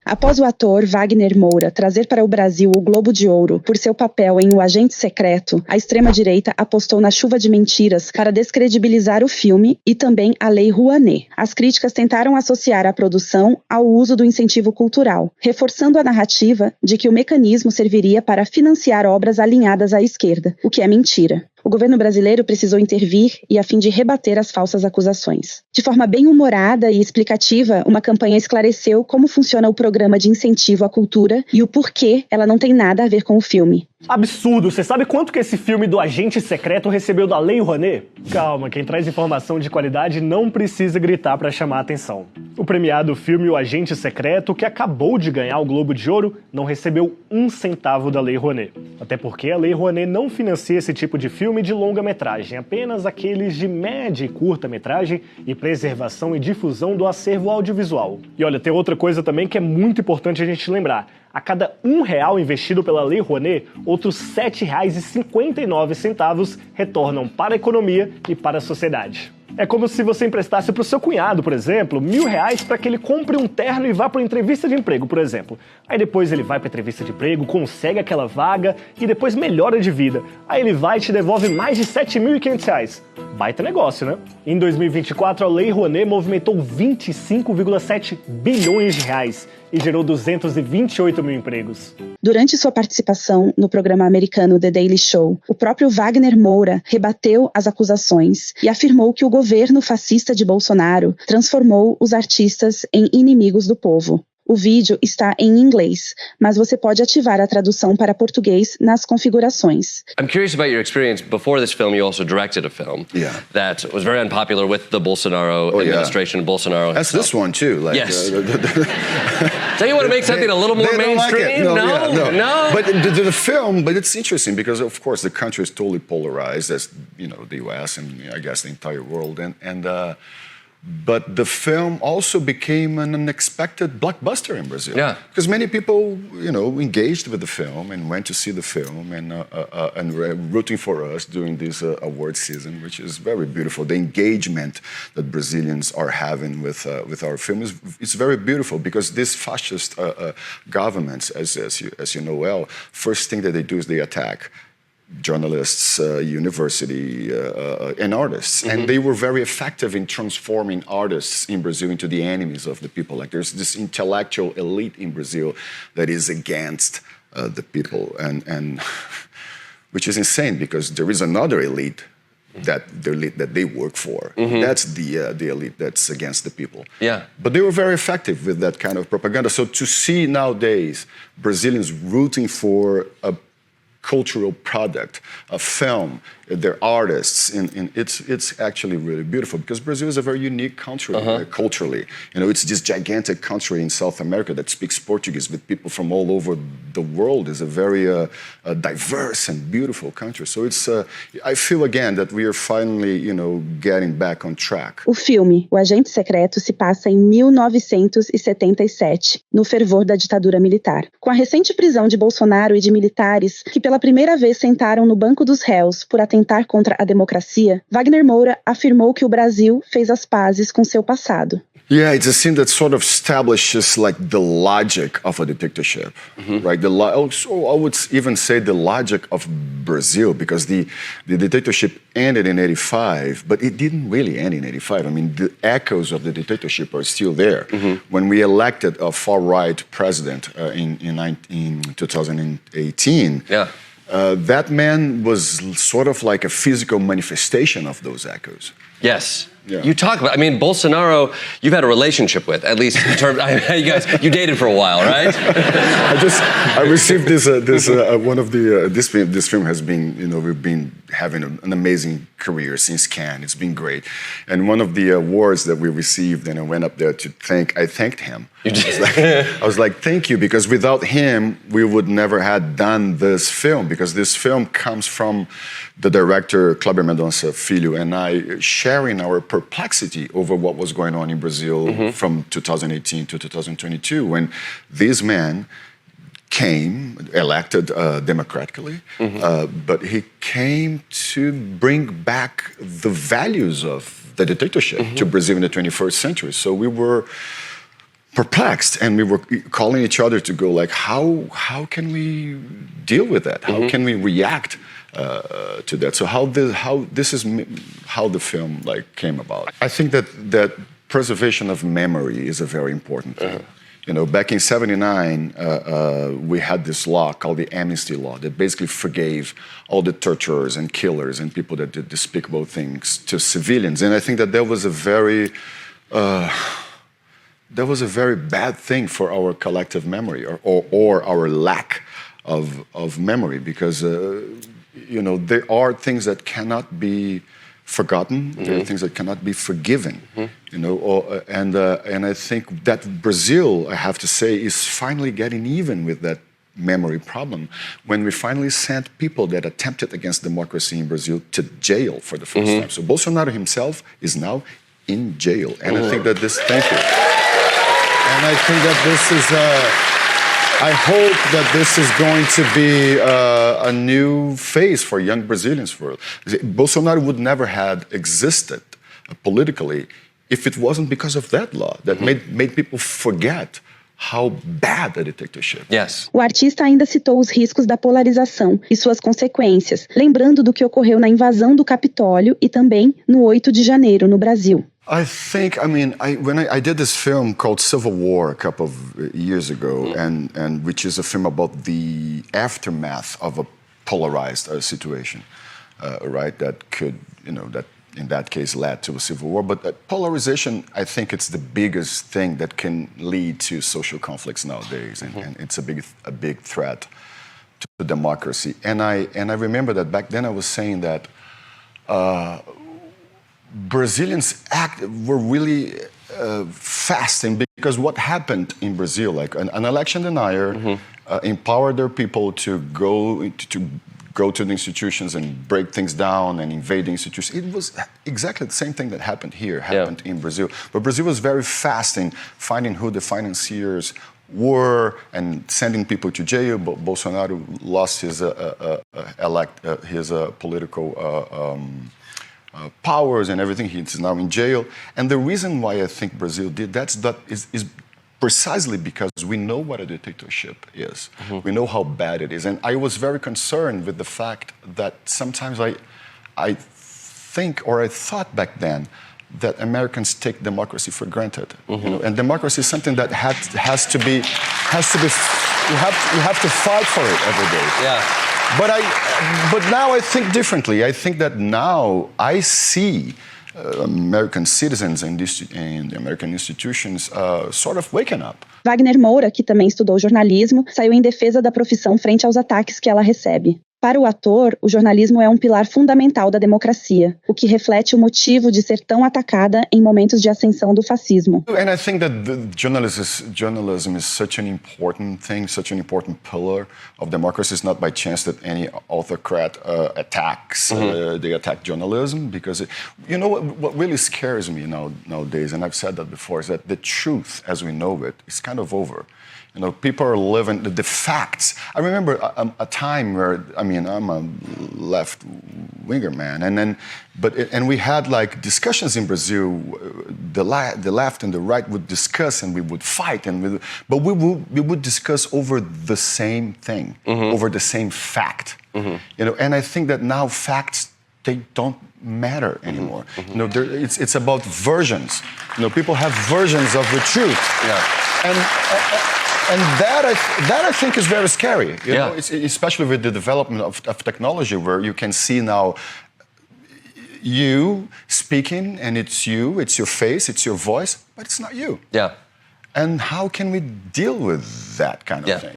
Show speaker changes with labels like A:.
A: Após o ator Wagner Moura trazer para o Brasil o Globo de Ouro por seu papel em O Agente Secreto, a extrema-direita apostou na chuva de mentiras para descredibilizar o filme e também a Lei Rouanet. As críticas tentaram associar a produção ao uso do incentivo cultural, reforçando a narrativa de que o mecanismo serviria para financiar obras alinhadas à esquerda, o que é mentira. O governo brasileiro precisou intervir a fim de rebater as falsas acusações. De forma bem humorada e explicativa, uma campanha esclareceu como funciona o programa de incentivo à cultura e o porquê ela não tem nada a ver com o filme.
B: Absurdo! Você sabe quanto que esse filme do Agente Secreto recebeu da Lei Rouanet? Calma, quem traz informação de qualidade não precisa gritar para chamar a atenção. O premiado filme O Agente Secreto, que acabou de ganhar o Globo de Ouro, não recebeu 1 centavo da Lei Rouanet. Até porque a Lei Rouanet não financia esse tipo de filme de longa-metragem, apenas aqueles de média e curta-metragem e preservação e difusão do acervo audiovisual. E olha, tem outra coisa também que é muito importante a gente lembrar. A cada R$1 investido pela Lei Rouanet, outros R$ 7,59 retornam para a economia e para a sociedade. É como se você emprestasse para o seu cunhado, por exemplo, R$1.000 para que ele compre um terno e vá para uma entrevista de emprego, por exemplo. Aí depois ele vai para a entrevista de emprego, consegue aquela vaga e depois melhora de vida. Aí ele vai e te devolve mais de R$ 7.500. Baita negócio, né? Em 2024, a Lei Rouanet movimentou 25,7 bilhões de reais e gerou 228 mil empregos.
A: Durante sua participação no programa americano The Daily Show, o próprio Wagner Moura rebateu as acusações e afirmou que o governo fascista de Bolsonaro transformou os artistas em inimigos do povo. O vídeo está em inglês, mas você pode ativar a tradução para português nas configurações.
C: I'm curious about your experience. Before this film, you also directed a film that was very unpopular with the Bolsonaro administration. Bolsonaro.
D: That's this one too. Like,
C: yes. So you want to make something a little more mainstream?
D: No. But the film, but it's interesting because of course the country is totally polarized, as you know, the U.S. and I guess the entire world, but the film also became an unexpected blockbuster in Brazil.
C: Yeah.
D: Because many people, you know, engaged with the film and went to see the film and rooting for us during this award season, which is very beautiful. The engagement that Brazilians are having with our film is very beautiful because these fascist governments, as you know well, first thing that they do is they attack journalists, university, and artists. And they were very effective in transforming artists in Brazil into the enemies of the people. Like there's this intellectual elite in Brazil that is against the people, and which is insane because there is another elite that they work for. That's the elite that's against the people.
C: Yeah.
D: But they were very effective with that kind of propaganda. So to see nowadays Brazilians rooting for a cultural product, a film, their artists, and it's actually really beautiful because Brazil is a very unique country culturally. You know, it's this gigantic country in South America that speaks Portuguese with people from all over the world. It's a very diverse and beautiful country. So it's, I feel again that we are finally, you know, getting back on track.
A: O filme O Agente Secreto se passa em 1977, no fervor da ditadura militar. Com a recente prisão de Bolsonaro e de militares que pela primeira vez sentaram no banco dos réus por atentar contra a democracia, Wagner Moura afirmou que o Brasil fez as pazes com seu passado.
D: Yeah, it's a scene that sort of establishes like the logic of a dictatorship, right? Also, I would even say the logic of Brazil, because the dictatorship ended in '85, but it didn't really end in '85. I mean, the echoes of the dictatorship are still there. When we elected a far-right president in 2018, that man was sort of like a physical manifestation of those echoes.
C: Yes. Yeah. You talk about, I mean, Bolsonaro, you've had a relationship with, at least in terms, you dated for a while, right?
D: I received this film has been, you know, we've been having an amazing career since Cannes. It's been great. And one of the awards that we received, and I went up there to I thanked him.
C: You did?
D: I was like, thank you, because without him, we would never have done this film, because this film comes from the director, Kleber Mendonça Filho, and I sharing our perplexity over what was going on in Brazil from 2018 to 2022, when this man came, elected democratically, but he came to bring back the values of the dictatorship to Brazil in the 21st century. So we were perplexed, and we were calling each other to go like, how can we deal with that? How can we react to that? So this is how the film like came about. I think that preservation of memory is a very important thing. You know, back in '79, we had this law called the Amnesty Law that basically forgave all the torturers and killers and people that did despicable things to civilians. And I think that was a very bad thing for our collective memory or our lack of memory, because you know, there are things that cannot be forgotten. There are things that cannot be forgiven. You know, and I think that Brazil, I have to say, is finally getting even with that memory problem when we finally sent people that attempted against democracy in Brazil to jail for the first time. So Bolsonaro himself is now in jail, and I think that thank you. And I think that this is, I hope that this is going to be a new phase for young Brazilians. Bolsonaro would never have existed politically if it wasn't because of that law that made people forget how bad the dictatorship.
C: Yes.
A: O artista ainda citou os riscos da polarização e suas consequências, lembrando do que ocorreu na invasão do Capitólio e também no 8 de janeiro, no Brasil.
D: I think, when I did this film called Civil War a couple of years ago, and which is a film about the aftermath of a polarized situation, right? That could, you know, that in that case led to a civil war. But polarization, I think it's the biggest thing that can lead to social conflicts nowadays, and it's a big threat to democracy. And I remember that back then I was saying that Brazilians were really fasting, because what happened in Brazil, like an election denier empowered their people to go to the institutions and break things down and invade the institutions. It was exactly the same thing that happened here, happened in Brazil. But Brazil was very fast in finding who the financiers were and sending people to jail. Bolsonaro lost his political powers and everything. He's now in jail. And the reason why I think Brazil did that is precisely because we know what a dictatorship is. We know how bad it is. And I was very concerned with the fact that sometimes I think, or I thought back then, that Americans take democracy for granted. You know? And democracy is something that has to be, you have to fight for it every day.
C: Yeah.
D: But now I think differently. I think that now I see American citizens and American institutions sort of waking up.
A: Wagner Moura, que também estudou jornalismo, saiu em defesa da profissão frente aos ataques que ela recebe. Para o ator, o jornalismo é um pilar fundamental da democracia, o que reflete o motivo de ser tão atacada em momentos de ascensão do fascismo.
D: And I think that journalism is such an important thing, such an important pillar of democracy. It's not by chance that any autocrat attacks, they attack journalism, because, you know, what really scares me nowadays, and I've said that before, is that the truth as we know it is kind of over. You know, people are living the facts. I remember a time where, I mean, I'm a left-winger man, and we had like discussions in Brazil. The left and the right would discuss, and we would fight, but we would discuss over the same thing, over the same fact. You know, and I think that now facts, they don't matter anymore. You know, it's about versions. You know, people have versions of the truth.
C: Yeah.
D: And that I think is very scary, you know, especially with the development of technology, where you can see now you speaking, and it's your face, it's your voice, but it's not you.
C: Yeah.
D: And how can we deal with that kind of thing?